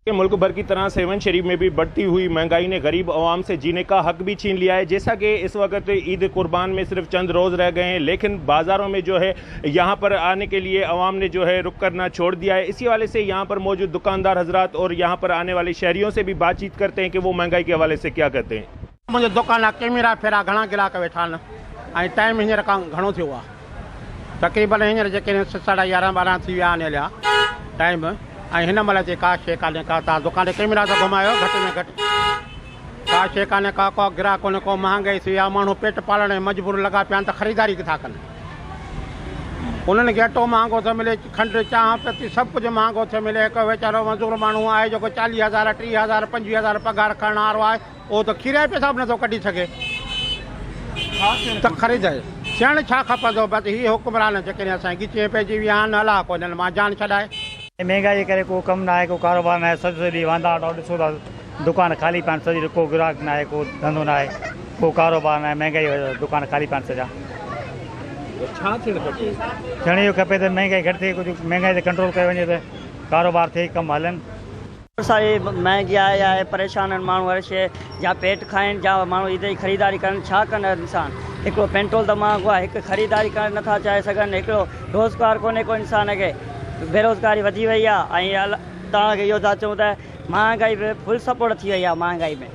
कि मुल्क भर की तरह सेवन शरीफ में भी बढ़ती हुई महंगाई ने गरीब आवाम से जीने का हक भी छीन लिया है। जैसा कि इस वक्त ईद कुर्बान में सिर्फ चंद रोज़ रह गए हैं, लेकिन बाज़ारों में जो है यहाँ पर आने के लिए आवाम ने जो है रुक करना छोड़ दिया है। इसी हवाले से यहाँ पर मौजूद दुकानदार हजरात और यहाँ पर आने वाले शहरियों से भी बातचीत करते हैं कि वो महंगाई के हवाले से क्या कहते हैं। मुझे दुकान कैमरा फेरा घना गिराक वेठा आहिनि टाइम हींअर खां घणो थियो आहे, तक़रीबन हींअर जेके 11:30 थी विया आहिनि हलिया टाइम। ऐं हिन महिल ते का शइ कान्हे का, तव्हां दुकान ते कैमरा त घुमायो घटि में घटि का शइ कान्हे का, को ग्राहक कोन्हे, को महांगाई थी आहे, माण्हू पेट पालण में मजबूर लॻा पिया आहिनि त ख़रीदारी किथां कनि। उन्हनि खे अटो महांगो थो मिले, खंडु चांहि पती सभु कुझु महांगो थो मिले। हिकु वीचारो मज़दूर माण्हू आहे जेको 40,000 30,000 25,000 पघार खणण वारो आहे, उहो त खीरे पैसा बि नथो कढी सघे त ख़रीदारी थियणु छा खपंदो। बसि हीअ हुकुमरान जेके असांखे ॻिचे पइजी विया आहिनि, अलाह को हिननि मां जान छॾाए। महंगाई जे करे को कमु न आहे, को कारोबार न आहे, सॼो ॾींहुं वांदा ॾिसो था, दुकान ख़ाली पिया आहिनि, सॼी को ग्राहक न आहे, को धंधो न आहे, को कारोबार न आहे, महांगाई दुकान ख़ाली पिया आहिनि सॼा। छा थियणु खपे? थियण इहो खपे त महांगाई घटि थिए, कुझु महांगाई ते कंट्रोल कयो वञे त कारोबार थिए, कमु हलनि। सारी महंगी आहे, परेशान आहिनि माण्हू, हर शइ जा पेट खाइनि जा माण्हू ईद जी ख़रीदारी कनि, छा कनि इंसान। हिकिड़ो पेट्रोल त महांगो आहे, हिकु ख़रीदारी करणु नथा चाहे सघनि, हिकिड़ो रोज़गार कोन्हे को इंसान खे, बेरोज़गारी वधी वई आहे। ऐं तव्हांखे इहो था चऊं त महांगाई बि फुल सपोर्ट थी वई आहे। महांगाई में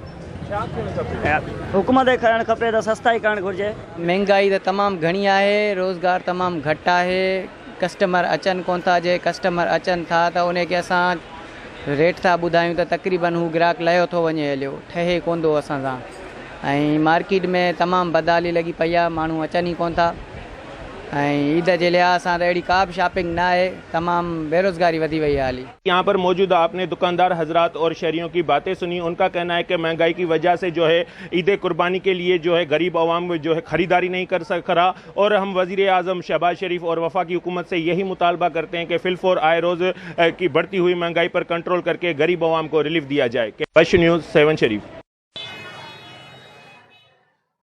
हुकूमत करणु खपे त सस्ताई करणु घुरिजे। महंगाई त तमामु घणी आहे, रोज़गार तमामु घटि आहे, कस्टमर अचनि कोन था। जे कस्टमर अचनि था त उनखे असां रेट था ॿुधायूं त तक़रीबन हू ग्राहक लहियो थो वञे, हलियो ठहे कोन थो असां सां। ऐं मार्केट में तमामु बदाली लॻी पई आहे, माण्हू अचनि ई कोन था। ऐं ईद जे लिहाज़ सां त अहिड़ी का बि शॉपिंग न आहे, तमामु बेरोज़गारी वधी वई आहे हाली। यहाँ पर मौजूद आपने दुकानदार हजरात और शहरियों की बातें सुनी। उनका कहना है कि महंगाई की वजह से जो है ईद कुर्बानी के लिए जो है गरीब आवाम जो है खरीदारी नहीं कर सक रहा, और हम वज़ीर आज़म शहबाज शरीफ और वफाकी हुकूमत से यही मुतालबा करते हैं कि फिलफोर आए रोज़ की बढ़ती हुई महंगाई पर कंट्रोल करके गरीब आवाम को रिलीफ दिया जाए। बश न्यूज़ 7 शरीफ।